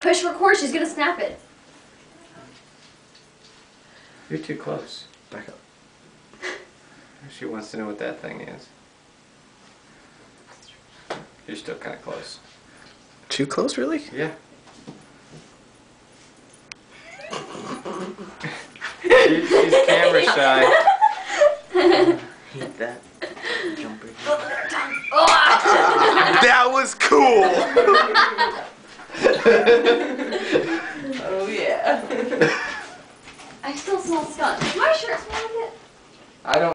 Push record, she's gonna snap it. You're too close. Back up. She wants to know what that thing is. You're still kind of close. Too close, really? Yeah. She's camera shy. Hate that. Jumper. That was cool! Oh yeah. I still smell skunk. Does my shirt smell like it? I don't.